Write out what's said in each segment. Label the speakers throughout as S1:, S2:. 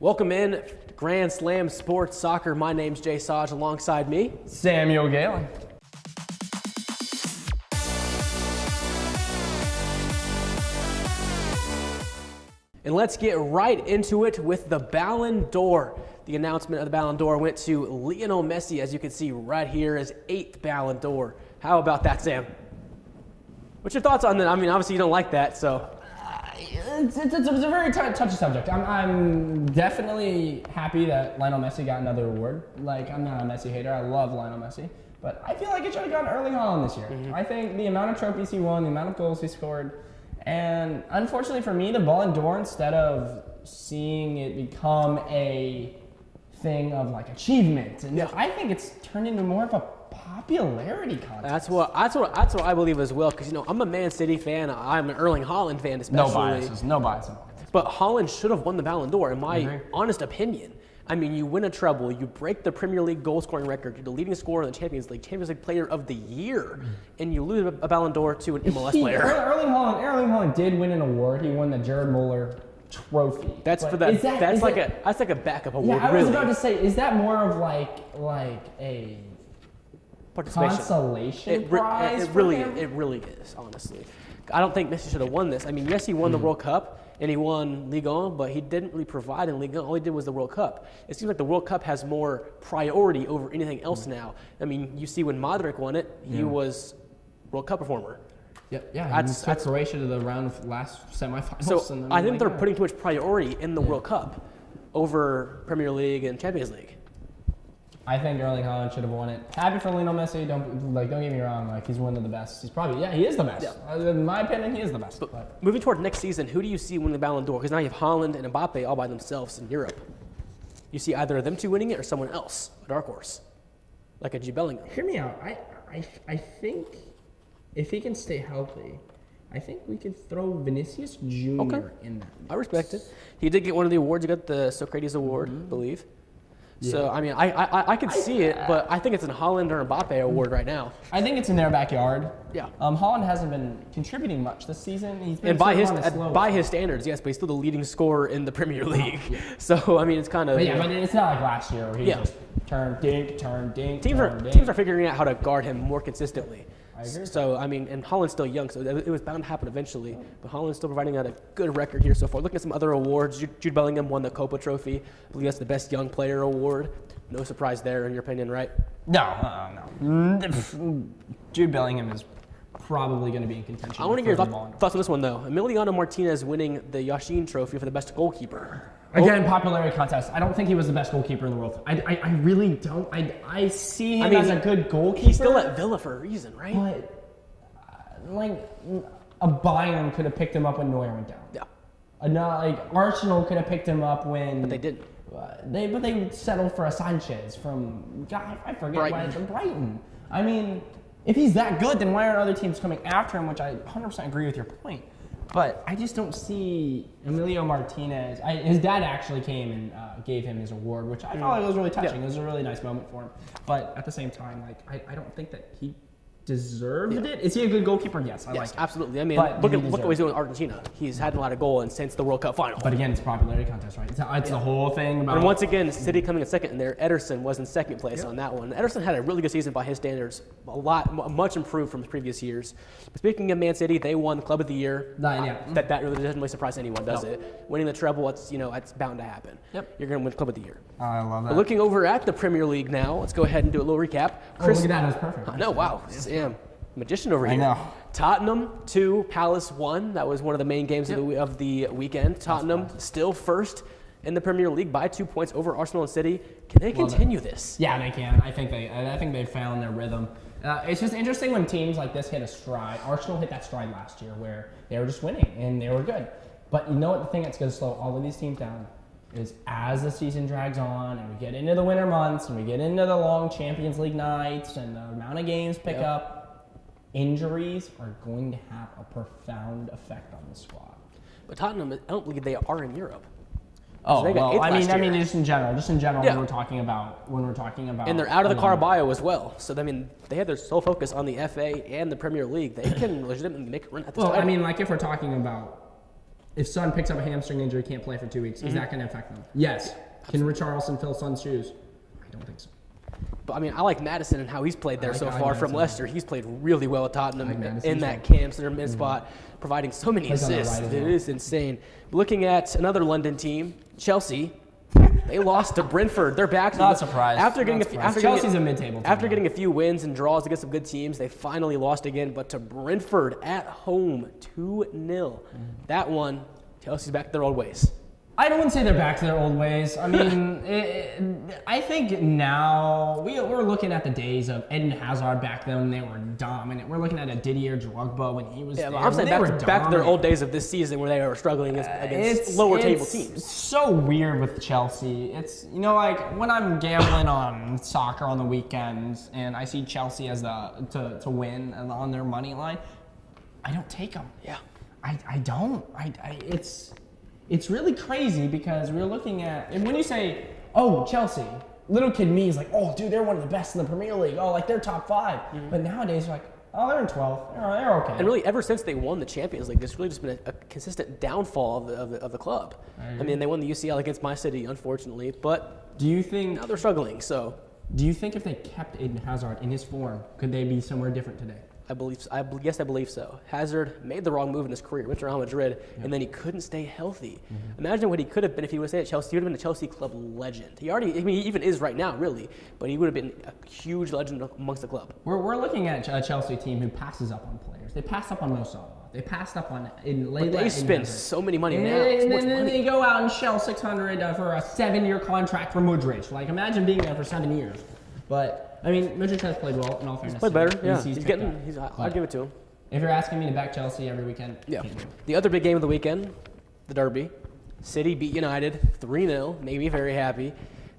S1: Welcome in to Grand Slam Sports Soccer. My name's Jay Saj, alongside me,
S2: Samuel Galen.
S1: And let's get right into it with the Ballon d'Or. The announcement of the Ballon d'Or went to Lionel Messi, as you can see right here, his 8th Ballon d'Or. How about that, Sam? What's your thoughts on that? I mean, obviously you don't like that, so.
S2: It's a very touchy subject. I'm definitely happy that Lionel Messi got another award. Like, I'm not a Messi hater. I love Lionel Messi. But I feel like it should have gone Erling Haaland this year.
S1: Mm-hmm.
S2: I think the amount of trophies he won, the amount of goals he scored, and unfortunately for me, the Ballon d'Or, instead of seeing it become a thing of like achievement, and I think it's turned into more of a popularity contest.
S1: That's what I believe as well, because I'm a Man City fan. I'm an Erling Haaland fan, especially.
S2: No biases.
S1: But Haaland should have won the Ballon d'Or, in my honest opinion. I mean, you win a treble, you break the Premier League goal scoring record, you're the leading scorer in the Champions League Player of the Year, and you lose a Ballon d'Or to an MLS player.
S2: Erling Haaland did win an award. He won the Jared Muller Trophy.
S1: That's for that. That's like a backup award.
S2: Yeah, I was
S1: really.
S2: about to say, is that more of like a consolation prize?
S1: It really is, honestly. I don't think Messi should have won this. I mean, yes, he won the World Cup and he won Ligue 1, but he didn't really provide in Ligue 1. All he did was the World Cup. It seems like the World Cup has more priority over anything else now. I mean, you see when Modric won it, he was World Cup performer.
S2: Yeah, he took Croatia to the round of last semifinals.
S1: So I think they're putting too much priority in the World Cup over Premier League and Champions League.
S2: I think Erling Haaland should have won it. Happy for Lionel Messi. Don't get me wrong. Like, he's one of the best. He's probably he is the best. Yeah. In my opinion, he is the best.
S1: But moving toward next season, who do you see winning the Ballon d'Or? Because now you have Haaland and Mbappe all by themselves in Europe. You see either of them two winning it or someone else, a dark horse, like a Jude Bellingham.
S2: Hear me out. I think if he can stay healthy, I think we could throw Vinicius Jr. in that mix.
S1: I respect it. He did get one of the awards. He got the Socrates Award, I believe. Yeah. So, I mean, I could see it, but I think it's an Haaland or Mbappe award right now.
S2: I think it's in their backyard.
S1: Yeah.
S2: Haaland hasn't been contributing much this season. He's been
S1: and by his standards, yes, but he's still the leading scorer in the Premier League. Yeah. So, I mean, it's kind of...
S2: But it's not like last year where he just turn, dink.
S1: Teams are figuring out how to guard him more consistently.
S2: I agree.
S1: So, I mean, and Haaland's still young, so it was bound to happen eventually. But Haaland's still providing out a good record here so far. Looking at some other awards, Jude Bellingham won the Copa Trophy. I believe that's the Best Young Player Award. No surprise there, in your opinion, right?
S2: No. Jude Bellingham is probably going to be in contention.
S1: I want to get your thoughts on this one, though. Emiliano Martinez winning the Yashin Trophy for the best goalkeeper.
S2: Again, popularity contest. I don't think he was the best goalkeeper in the world. I really don't. I see him as a good goalkeeper.
S1: He's still at Villa for a reason, right?
S2: But, a Bayern could have picked him up when Neuer went down.
S1: Yeah.
S2: Arsenal could have picked him up when...
S1: But they didn't.
S2: They settled for a Sanchez from... God, I forget why it's from Brighton. I mean, if he's that good, then why aren't other teams coming after him, which I 100% agree with your point. But I just don't see Emilio Martinez. His dad actually came and gave him his award, which I thought was really touching. Yeah. It was a really nice moment for him. But at the same time, I don't think that he deserved it. Is he a good goalkeeper? Yes, I like it.
S1: Absolutely. I mean, look what he's doing in Argentina. He's had a lot of goals since the World Cup final.
S2: But again, it's a popularity contest, right? It's the whole thing about...
S1: And once again, City coming in second in there. Ederson was in second place on that one. Ederson had a really good season by his standards. Much improved from previous years. But speaking of Man City, they won Club of the Year. That really doesn't really surprise anyone, does it? Winning the treble, it's bound to happen.
S2: Yep.
S1: You're going to win Club of the Year.
S2: I love that.
S1: But looking over at the Premier League now, let's go ahead and do a little recap.
S2: Look at that. That was perfect.
S1: I know. Wow. Sam. Magician over here.
S2: I know.
S1: Tottenham 2, Palace 1. That was one of the main games of the weekend. Tottenham still first in the Premier League by 2 points over Arsenal and City. Can they continue this?
S2: Yeah, they can. I think they found their rhythm. It's just interesting when teams like this hit a stride. Arsenal hit that stride last year where they were just winning and they were good. But you know what? The thing that's going to slow all of these teams down is as the season drags on and we get into the winter months and we get into the long Champions League nights and the amount of games pick up, injuries are going to have a profound effect on the squad.
S1: But Tottenham, I don't believe they are in Europe.
S2: Oh, well, I mean, just in general, when we're talking about,
S1: and they're out of the Carabao as well. So I mean, they have their sole focus on the FA and the Premier League. They can legitimately make a run at this.
S2: Well, I mean, like if we're talking about if Son picks up a hamstring injury, can't play for 2 weeks, is that going to affect them? Yes. Can Richarlison fill Son's shoes? I don't think so.
S1: But I mean, I like Madison and how he's played there so far from Leicester. He's played really well at Tottenham in that Cam center mid spot, providing so many assists. It is insane. Looking at another London team, Chelsea. They lost to Brentford. They're back.
S2: Not surprised.
S1: Chelsea's
S2: a mid-table team.
S1: After getting a few wins and draws against some good teams, they finally lost again, but to Brentford at home, 2-0. That one, Chelsea's back to their old ways.
S2: I don't say they're back to their old ways. I mean, I think now we're looking at the days of Eden Hazard back then when they were dominant. We're looking at a Didier Drogba when he was there.
S1: I'm saying back to their old days of this season where they were struggling against lower table teams.
S2: It's so weird with Chelsea. It's, like when I'm gambling on soccer on the weekends and I see Chelsea as to win on their money line, I don't take them.
S1: Yeah.
S2: I don't. It's really crazy because we're looking at, and when you say, oh, Chelsea, little kid me is like, oh, dude, they're one of the best in the Premier League. Oh, like they're top 5. But nowadays, you're like, oh, they're in 12th. They're okay.
S1: And really, ever since they won the Champions League, there's really just been a consistent downfall of the club. I mean, they won the UCL against my city, unfortunately, but
S2: do you think
S1: now they're struggling. So,
S2: do you think if they kept Eden Hazard in his form, could they be somewhere different today?
S1: Yes, I believe so. Hazard made the wrong move in his career, went to Real Madrid, and then he couldn't stay healthy. Imagine what he could have been if he would have stayed at Chelsea. He would have been a Chelsea club legend. He even is right now, really, but he would have been a huge legend amongst the club.
S2: We're looking at a Chelsea team who passes up on players. They passed up on Mo Salah. They passed up on
S1: But they spend so many money now.
S2: And then they go out and shell $600 for a 7-year contract for Modric. Like, imagine being there for 7 years. But I mean, Modric has played well, in all fairness.
S1: He's played better, yeah. I'll give it to him.
S2: If you're asking me to back Chelsea every weekend,
S1: yeah. The other big game of the weekend, the Derby. City beat United 3-0, made me very happy.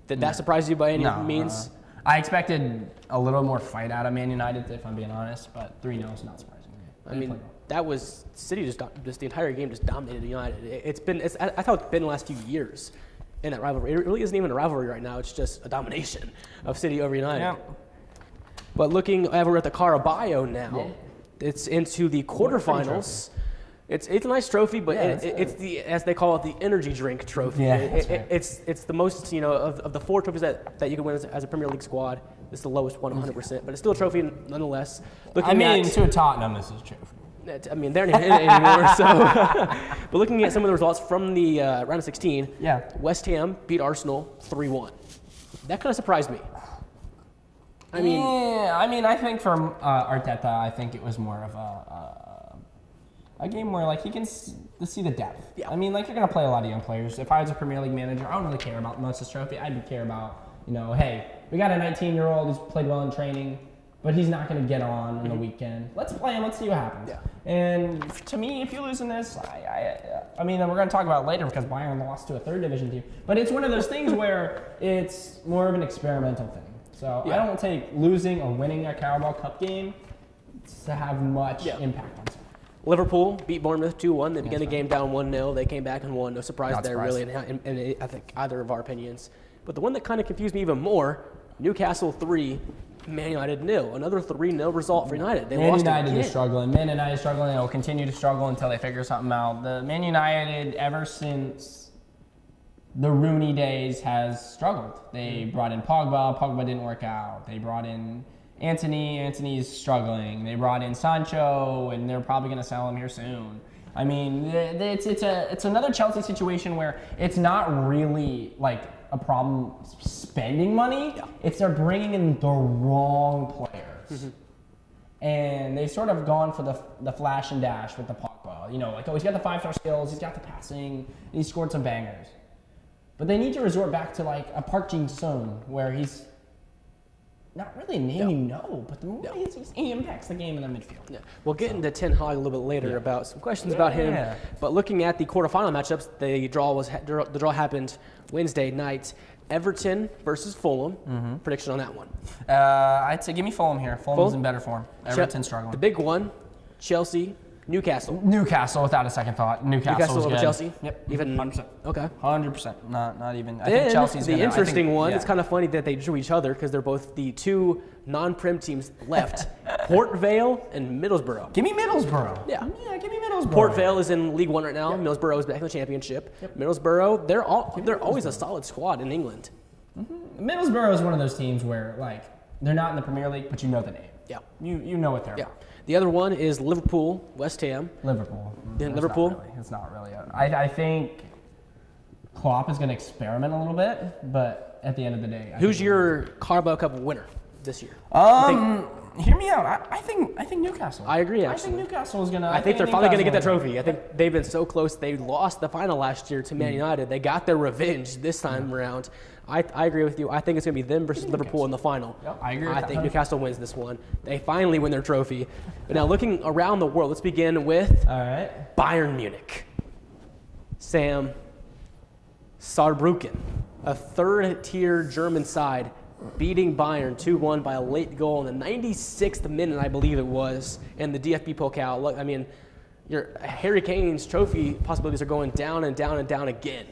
S1: Did that surprise you by any means?
S2: I expected a little more fight out of Man United, if I'm being honest, but 3-0 is not surprising.
S1: I mean, that was City just the entire game just dominated United. I thought it's been the last few years in that rivalry. It really isn't even a rivalry right now. It's just a domination of City over United. Yeah. But looking over at the Carabao now, it's into the quarterfinals. It's a nice trophy, but it's the, as they call it, the energy drink trophy.
S2: Yeah,
S1: it's the most, of the 4 trophies that you can win as a Premier League squad. It's the lowest one, 100%, but it's still a trophy nonetheless.
S2: To a Tottenham, this is a trophy.
S1: I mean, they're not in it anymore. So, but looking at some of the results from the round of 16, West Ham beat Arsenal 3-1. That kind of surprised me.
S2: I mean, I think from Arteta, I think it was more of a game where like he can see the depth. Yeah. I mean, like you're gonna play a lot of young players. If I was a Premier League manager, I don't really care about much this trophy. I'd care about hey, we got a 19-year-old who's played well in training, but he's not going to get on the weekend. Let's play him. Let's see what happens. Yeah. And to me, if you lose in this, I mean, we're going to talk about it later because Bayern lost to a 3rd division team. But it's one of those things where it's more of an experimental thing. So I don't take losing or winning a Carabao Cup game to have much impact on something.
S1: Liverpool beat Bournemouth 2-1. They began the game down 1-0. They came back and won. No surprise there, really, in I think either of our opinions. But the one that kind of confused me even more, Newcastle 3, Man United 0. Another 3-0 result for United.
S2: Man United is struggling. Man United is struggling. They'll continue to struggle until they figure something out. The Man United, ever since the Rooney days, has struggled. They brought in Pogba. Pogba didn't work out. They brought in Antony. Antony's struggling. They brought in Sancho, and they're probably going to sell him here soon. I mean, it's another Chelsea situation where it's not really like a problem spending money. Yeah. It's they're bringing in the wrong players. And they've sort of gone for the flash and dash with the Pogba. He's got the 5-star skills, he's got the passing, he scored some bangers. But they need to resort back to like a Park Jin-sung where he's not really a name you know, but the more he impacts the game in the midfield. Yeah.
S1: We'll get into Ten Hag a little bit later about some questions about him. But looking at the quarterfinal matchups, the draw happened Wednesday night. Everton versus Fulham. Prediction on that one?
S2: I'd say give me Fulham here. Fulham's in better form. Everton's struggling.
S1: The big one, Chelsea, Newcastle.
S2: Newcastle, without a second thought. Newcastle
S1: over
S2: good.
S1: Chelsea?
S2: Yep.
S1: Even
S2: 100%.
S1: Okay.
S2: 100%. Not even. I
S1: Then
S2: think Chelsea's
S1: the
S2: gonna,
S1: interesting one,
S2: yeah.
S1: it's kind of funny that they drew each other because they're both the two non-Prem teams left, Port Vale and Middlesbrough.
S2: Give me Middlesbrough.
S1: Yeah.
S2: Yeah, give me Middlesbrough.
S1: Port Vale is in League One right now. Middlesbrough is back in the Championship. Middlesbrough, they're always a solid squad in England.
S2: Middlesbrough is one of those teams where, like, they're not in the Premier League, but you know the name.
S1: Yeah.
S2: You know what they're about.
S1: The other one is Liverpool, West Ham.
S2: Liverpool.
S1: Liverpool?
S2: It's not really. I think Klopp is going to experiment a little bit, but at the end of the day,
S1: Who's your Carabao Cup winner this year?
S2: Hear me out. I think Newcastle.
S1: I agree,
S2: I
S1: actually.
S2: think Newcastle is going to.
S1: I think they're finally going to get that trophy. I think they've been so close. They lost the final last year to Man United. They got their revenge this time around. I agree with you. I think it's going to be them versus Liverpool in the final.
S2: Yep, I agree with
S1: I
S2: that.
S1: think Newcastle wins this one. They finally win their trophy. But now looking around the world, let's begin with
S2: All right.
S1: Bayern Munich. Sam, Saarbrücken, a third-tier German side, beating Bayern 2-1 by a late goal in the 96th minute, I believe it was, in the DFB Pokal. Look, I mean, your Harry Kane's trophy possibilities are going down and down and down again.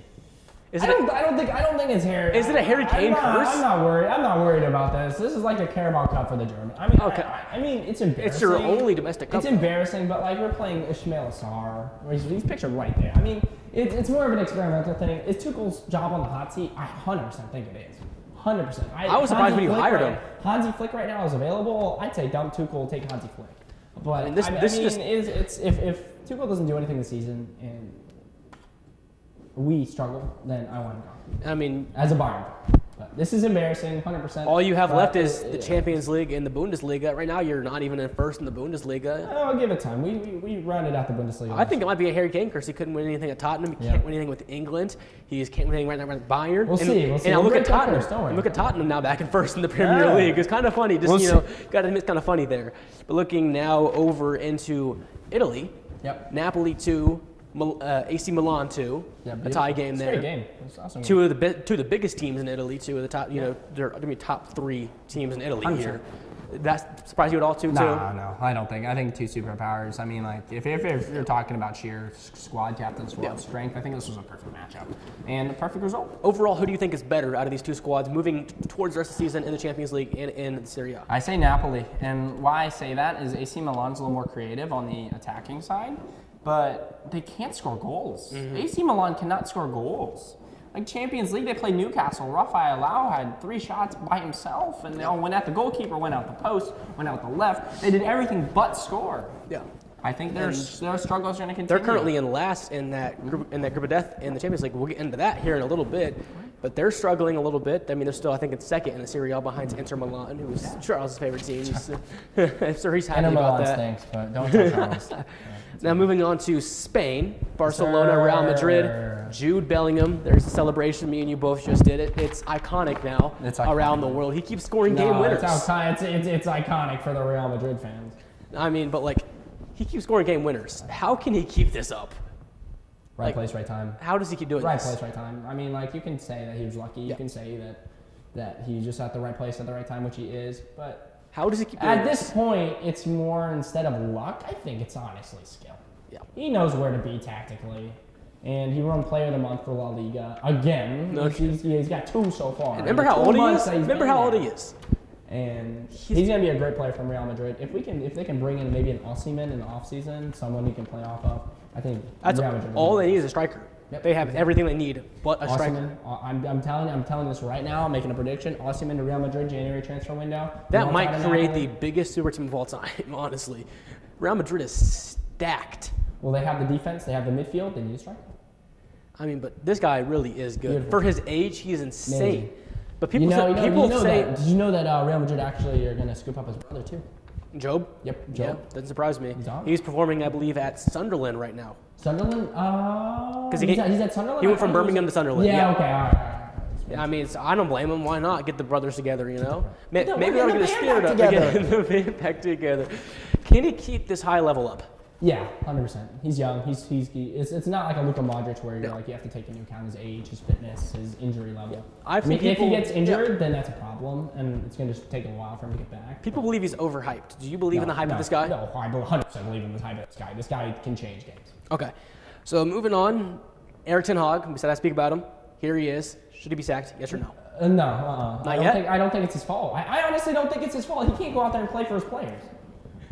S2: I don't think it's Harry.
S1: Is it a Harry Kane curse?
S2: I'm not worried. I'm not worried about this. This is like a Carabao Cup for the German. I mean,
S1: Okay.
S2: I mean, it's embarrassing.
S1: It's your only domestic cup.
S2: It's embarrassing, but like we're playing Ismail Assar. He's pictured right there. I mean, it's more of an experimental thing. Is Tuchel's job on the hot seat? I 100% think it is. 100%.
S1: I was surprised when you hired him.
S2: Hansi Flick right now is available. I'd say dump Tuchel, take Hansi Flick. But
S1: I mean,
S2: if Tuchel doesn't do anything this season and we struggle, then I want him gone.
S1: I mean,
S2: As a Bayern fan. But this is embarrassing, 100%.
S1: all you have left is the Champions League and the Bundesliga. Right now, you're not even in first in the Bundesliga.
S2: I'll give it time. We rounded out the Bundesliga.
S1: I think it might be a Harry Kane curse. He couldn't win anything at Tottenham. He can't win anything with England. He can't win anything right now with Bayern.
S2: We'll see.
S1: And
S2: We'll
S1: look
S2: break
S1: at
S2: that
S1: Tottenham.
S2: curse, don't worry.
S1: Look at Tottenham now back in first in the Premier
S2: Yeah.
S1: League. It's kind of funny. Just
S2: We'll
S1: got to admit, it's kind of funny there. But looking now over into Italy,
S2: Yep.
S1: Napoli 2, AC Milan 2,
S2: Yeah,
S1: a tie game
S2: it's
S1: there.
S2: a great game. It's an awesome game.
S1: Two of the biggest teams in Italy. Two of the top, they're going to be top 3 teams in Italy
S2: 100%.
S1: here. That surprised you at all, too?
S2: No, I don't think. I think two superpowers. I mean, like, if you're talking about sheer squad captain, squad strength, I think this was a perfect matchup. And a perfect result.
S1: Overall, who do you think is better out of these two squads moving towards the rest of the season in the Champions League and in Serie A?
S2: I say Napoli. And why I say that is AC Milan's a little more creative on the attacking side, but they can't score goals. AC Milan cannot score goals. Like Champions League, they played Newcastle. Rafael Leao had 3 shots by himself, and they all went at the goalkeeper, went out the post, went out the left. They did everything but score.
S1: Yeah.
S2: I think their struggles are going to continue.
S1: They're currently in last in that group of death in the Champions League. We'll get into that here in a little bit. But they're struggling a little bit. I mean, they're still, I think, in second in the Serie A behind Inter Milan, who was Charles' favorite team. I'm sure he's happy
S2: Inter
S1: about
S2: Milan
S1: that.
S2: stinks, but don't tell Charles.
S1: Now moving on to Spain, Barcelona, Real Madrid, Jude Bellingham. There's a celebration. Me and you both just did it. It's iconic now around the world. He keeps scoring game winners.
S2: It's iconic for the Real Madrid fans.
S1: I mean, but like, he keeps scoring game winners. How can he keep this up?
S2: Right place, right time.
S1: How does he keep doing
S2: Right
S1: this?
S2: place, right time. I mean, like, you can say that he was lucky. You can say that he's just at the right place at the right time, which he is. But
S1: how does he keep doing
S2: at this point, it's more instead of luck, I think it's honestly skill.
S1: Yeah.
S2: He knows where to be tactically. And he won Player of the Month for La Liga again. He's got 2 so far.
S1: And remember how old he is? Remember how old he is?
S2: And he's going to be a great player from Real Madrid. If they can bring in maybe an Osimhen in the offseason, someone he can play off of, I think
S1: that's
S2: Real Madrid
S1: all they need is a striker.
S2: Yep.
S1: They have everything they need but a striker.
S2: I'm telling this right now. I'm making a prediction. Osimhen to Real Madrid January transfer window.
S1: That might create the biggest super team of all time, honestly. Real Madrid is stacked.
S2: Well, they have the defense. They have the midfield. They need a striker.
S1: I mean, but this guy really is good.
S2: Beautiful.
S1: For his age, he's insane.
S2: Amazing.
S1: But people say
S2: that. Did you know that Real Madrid actually are going to scoop up his brother too?
S1: Job?
S2: Yep, Job.
S1: Yeah, doesn't surprise me.
S2: He's on.
S1: He's performing, I believe, at Sunderland right now.
S2: Sunderland?
S1: Because
S2: he's at Sunderland?
S1: He went from Birmingham to Sunderland.
S2: Yeah, okay, all right.
S1: I mean, I don't blame him. Why not get the brothers together, you know? Maybe
S2: we're
S1: they'll
S2: getting
S1: get a
S2: the
S1: spirit
S2: band
S1: up
S2: back
S1: again. The band back together. Can he keep this high level up?
S2: Yeah, 100%. He's young. It's not like a Luka Modric where you have to take into account his age, his fitness, his injury level.
S1: I've seen
S2: if he gets injured, then that's a problem. problem, and it's going to just take a while for him to get back.
S1: People believe he's overhyped. Do you believe in the hype of this guy?
S2: No, I 100% believe in the hype of this guy. This guy can change games.
S1: Okay. So moving on, Eric Ten Hag, we said I speak about him. Here he is. Should he be sacked? Yes or no?
S2: No.
S1: Not yet?
S2: I don't think it's his fault. I honestly don't think it's his fault. He can't go out there and play for his players.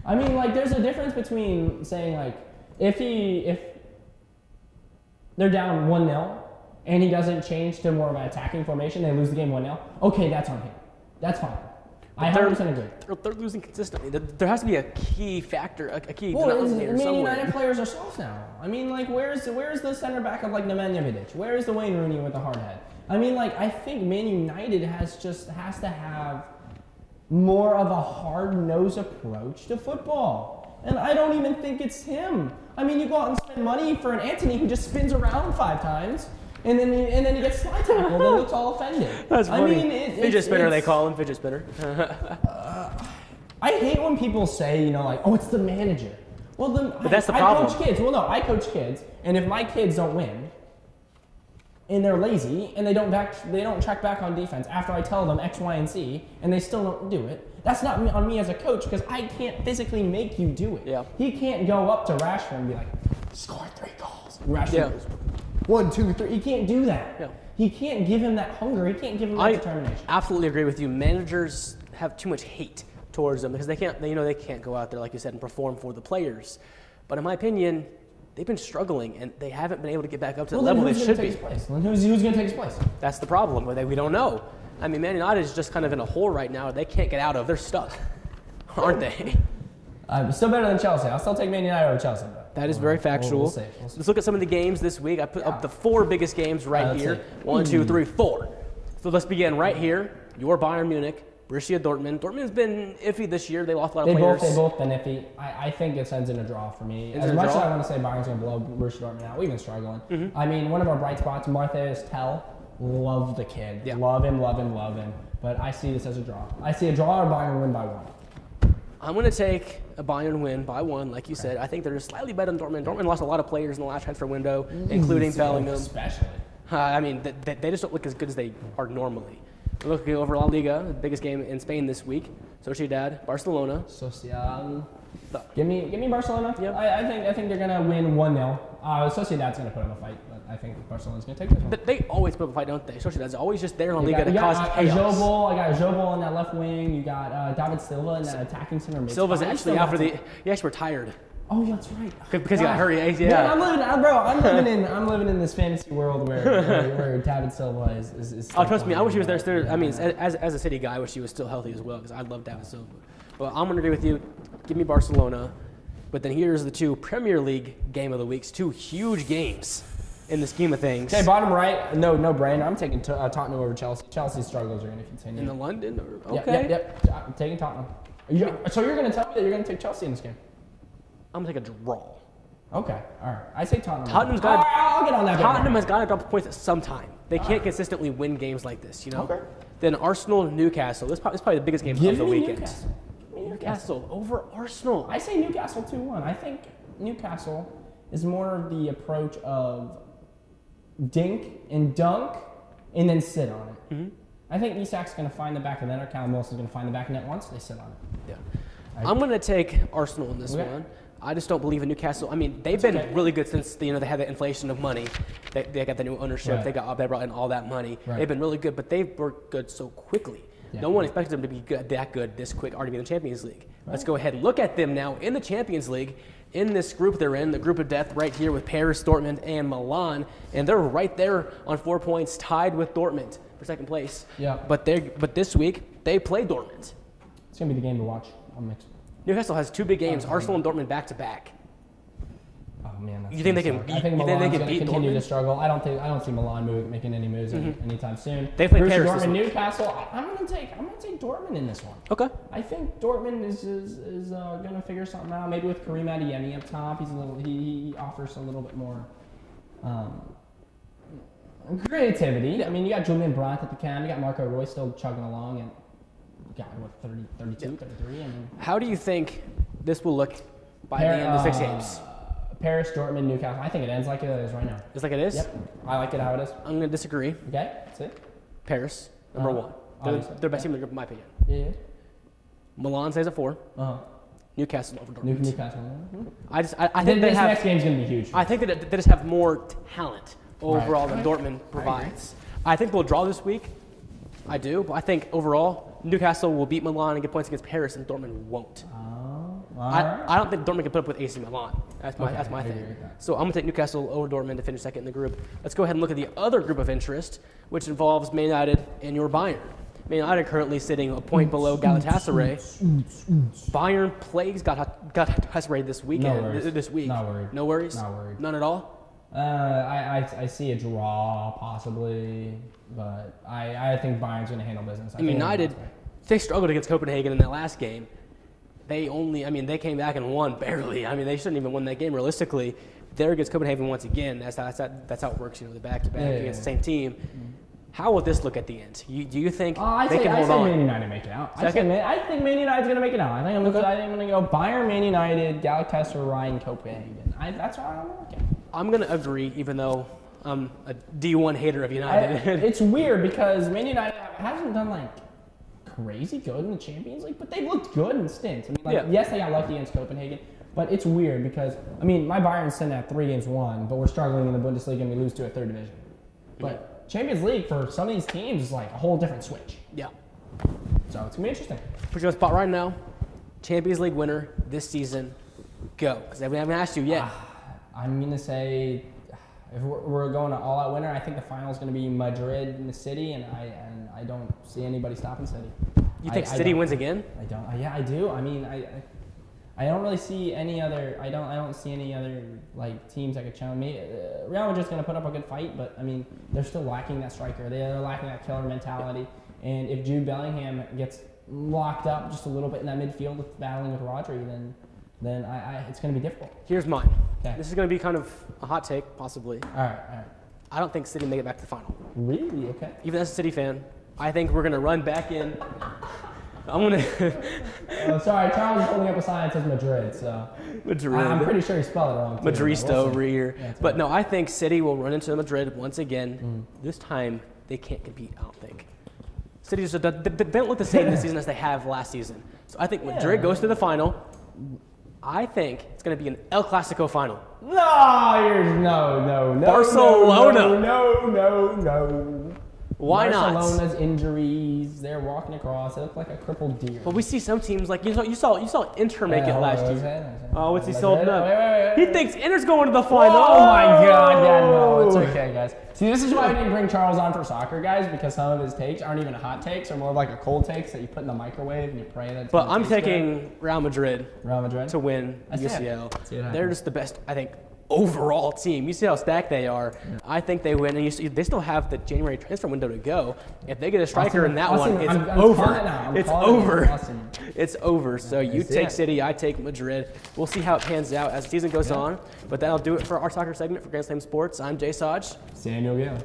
S2: I mean, like, there's a difference between saying, like, if they're down 1-0 and he doesn't change to more of an attacking formation, they lose the game 1-0, okay, that's on him. That's fine. I 100% agree.
S1: They're losing consistently. There has to be a key factor, a key
S2: denominator somewhere. United players are soft now. I mean, like, where's the center back of, like, Nemanja Vidic? Where's the Wayne Rooney with the hard head? I mean, like, I think Man United has to have more of a hard-nosed approach to football. And I don't even think it's him. I mean, you go out and spend money for an Anthony who just spins around 5 times, and then he gets slide tackled and looks all offended.
S1: That's funny.
S2: I mean,
S1: fidget spinner, they call him fidget spinner.
S2: I hate when people say, you know, like, oh, it's the manager. Well, then
S1: but that's the problem.
S2: I coach kids. Well, no, I coach kids, and if my kids don't win, and they're lazy, and they don't check back on defense after I tell them X, Y, and Z, and they still don't do it, that's not on me as a coach, because I can't physically make you do it.
S1: Yeah.
S2: He can't go up to Rashford and be like, score 3 goals. Rashford goes, 1, 2, 3. He can't do that.
S1: Yeah.
S2: He can't give him that hunger. He can't give him that determination.
S1: I absolutely agree with you. Managers have too much hate towards them because they can't go out there, like you said, and perform for the players. But in my opinion, they've been struggling, and they haven't been able to get back up to the level they should be.
S2: Then who's going to take his place?
S1: That's the problem. We don't know. I mean, Man United is just kind of in a hole right now they can't get out of. They're stuck, aren't they?
S2: Still better than Chelsea. I'll still take Man United over Chelsea.
S1: That is very factual.
S2: We'll see.
S1: Let's look at some of the games this week. I put up the 4 biggest games right here. 1, 2, 3, 4. So let's begin right here. Your Bayern Munich, Borussia Dortmund. Dortmund's been iffy this year. They lost a lot of players.
S2: They've both been iffy. I think it ends in a draw for me. As much as I want to say Bayern's going to blow Borussia Dortmund out, we've been struggling. Mm-hmm. I mean, one of our bright spots, Marthez Tell, love the kid. Yeah. Love him. But I see this as a draw. I see a draw or Bayern win by 1.
S1: I'm going to take a Bayern win by 1, like you said. I think they're just slightly better than Dortmund. Dortmund lost a lot of players in the last transfer window, including Bellingham.
S2: Especially.
S1: I mean, they just don't look as good as they are normally. Looking over La Liga, the biggest game in Spain this week. Sociedad, Barcelona.
S2: Sociedad. Give me Barcelona.
S1: Yep.
S2: I think they're gonna win 1-0. Sociedad's gonna put up a fight, but I think Barcelona's gonna take this one.
S1: They always put up a fight, don't they? Sociedad's always just there in La Liga to cause chaos.
S2: I got Jobel on that left wing. You got David Silva in that attacking center mid.
S1: Silva's actually out for the. He actually retired.
S2: Oh, that's right.
S1: Because he got hurt. Yeah.
S2: Man, I'm living in this fantasy world where David Silva is
S1: oh, trust me, I wish he was there still. I mean, as a City guy, I wish he was still healthy as well because I love David Silva. Well, I'm gonna agree with you. Give me Barcelona. But then here's the 2 Premier League game of the weeks. 2 huge games in the scheme of things.
S2: Okay, bottom right, no brainer. I'm taking Tottenham over Chelsea. Chelsea's struggles are going to continue.
S1: In the London? Okay.
S2: Yep. I'm taking Tottenham. So you're going to tell me that you're going to take Chelsea in this game?
S1: I'm going to take a draw.
S2: Okay, all right. I say Tottenham.
S1: I'll get on that. Tottenham has got to drop points at some time. They can't consistently win games like this, you know?
S2: Okay.
S1: Then Arsenal, Newcastle. This is probably the biggest game of the weekend.
S2: Newcastle
S1: over Arsenal.
S2: I say Newcastle 2-1. I think Newcastle is more of the approach of dink and dunk and then sit on it. Mm-hmm. I think Isak's going to find the back of the net, or Callum Wilson's going to find the back of the net once they sit on it.
S1: Yeah. I'm going to take Arsenal in this one. I just don't believe in Newcastle. I mean, they've been really good since they had the inflation of money. They got the new ownership. They brought in all that money. Right. They've been really good, but they were good so quickly. Yeah. No one expected them to be that good this quick, already be in the Champions League. Right. Let's go ahead and look at them now in the Champions League, in this group they're in, the group of death right here with Paris, Dortmund, and Milan. And they're right there on 4 points, tied with Dortmund for second place. Yeah. But this week, they play Dortmund.
S2: It's going to be the game to watch. I'm mixed.
S1: Newcastle has 2 big games, Arsenal and Dortmund back-to-back.
S2: Oh man,
S1: you think they can beat?
S2: I think Milan's going to continue
S1: Dortmund?
S2: To struggle. I don't see Milan making any moves anytime soon.
S1: They play Paris.
S2: Dortmund, Newcastle. I'm going to take Dortmund in this one.
S1: Okay.
S2: I think Dortmund is going to figure something out. Maybe with Karim Adeyemi up top, he offers a little bit more creativity. I mean, you got Julian Brandt at the cam. You got Marco Roy still chugging along, and God, what 32, 33. I mean,
S1: how do you think this will look by the end of the 6 games?
S2: Paris, Dortmund, Newcastle. I think it ends like it is right now.
S1: Just like it is?
S2: Yep. I like it how it is.
S1: I'm going to disagree.
S2: Okay. See?
S1: Paris, number 1. They're best team in the group, in my opinion.
S2: Yeah.
S1: Milan stays at 4.
S2: Uh-huh.
S1: Newcastle over Dortmund.
S2: Newcastle.
S1: I think
S2: This next game's gonna be huge.
S1: I think that they just have more talent overall than Dortmund provides. I think they'll draw this week. I do, but I think overall Newcastle will beat Milan and get points against Paris, and Dortmund won't. I don't think Dortmund can put up with AC Milan. That's my thing. So I'm gonna take Newcastle over Dortmund to finish second in the group. Let's go ahead and look at the other group of interest, which involves Man United and your Bayern. Man United currently sitting a point below Galatasaray. Bayern plays Galatasaray this weekend. This week.
S2: Not worried.
S1: No worries.
S2: Not worried.
S1: None at all.
S2: I see a draw possibly, but I think Bayern's going to handle business.
S1: United, they struggled against Copenhagen in that last game. They came back and won barely. They shouldn't even win that game realistically. They're against Copenhagen once again. That's how it works. The back-to-back against the same team. How will this look at the end? Do you think they can hold on?
S2: I say Man United make it out. I think Man United's going to make it out. I think I'm going to go Bayern, Man United, Galatasaray, Copenhagen. That's what I'm looking at.
S1: I'm going to agree, even though I'm a D1 hater of United.
S2: It's weird because Man United hasn't done crazy good in the Champions League, but they've looked good in stints. Yes, they got lucky against Copenhagen, but it's weird because my Bayern's sitting at 3 games won, but we're struggling in the Bundesliga and we lose to a third division. But Champions League for some of these teams is like a whole different switch.
S1: Yeah.
S2: So it's gonna be interesting.
S1: Put you on the spot right now. Champions League winner this season. Go. Because we haven't asked you yet.
S2: I'm gonna say if we're going to all-out winner, I think the final is gonna be Madrid in the City, and I don't see anybody stopping City.
S1: You think City wins again?
S2: I don't. Yeah, I do. I don't really see any other. I don't see any other teams that could challenge me. Real Madrid's going to put up a good fight, but they're still lacking that striker. They're lacking that killer mentality. And if Jude Bellingham gets locked up just a little bit in that midfield with battling with Rodri, then it's going to be difficult.
S1: Here's mine.
S2: Okay.
S1: This is going to be kind of a hot take, possibly.
S2: All right.
S1: I don't think City make it back to the final.
S2: Really? Okay.
S1: Even as a City fan, I think we're going to run back in. I'm gonna.
S2: Sorry, Charles is holding up a sign that says Madrid. So
S1: Madrid.
S2: I'm pretty sure he spelled it wrong.
S1: Madrista over here. Yeah, but no, I think City will run into Madrid once again. This time they can't compete. I don't think. City just they don't look the same this season as they have last season. So I think Madrid goes to the final. I think it's going to be an El Clasico final.
S2: No.
S1: Barcelona.
S2: No.
S1: Why not?
S2: Barcelona's injuries. They're walking across. They look like a crippled deer.
S1: But we see some teams you saw Inter make it last year. Oh, what's he holding up?
S2: Wait.
S1: He thinks Inter's going to the final.
S2: Oh my God! Yeah, no, it's okay, guys. See, this is why we didn't bring Charles on for soccer, guys, because some of his takes aren't even hot takes, or more like a cold takes that you put in the microwave and you pray that.
S1: But I'm taking Real Madrid.
S2: To
S1: win UCL. They're just the best, I think, overall team. You see how stacked they are. Yeah. I think they win, and you see they still have the January transfer window to go. If they get a striker in that one, it's over. It's over. It's over. So you take City, I take Madrid. We'll see how it pans out as the season goes on. But that'll do it for our soccer segment for Grand Slam Sports. I'm Jay Saj.
S2: Samuel Gill.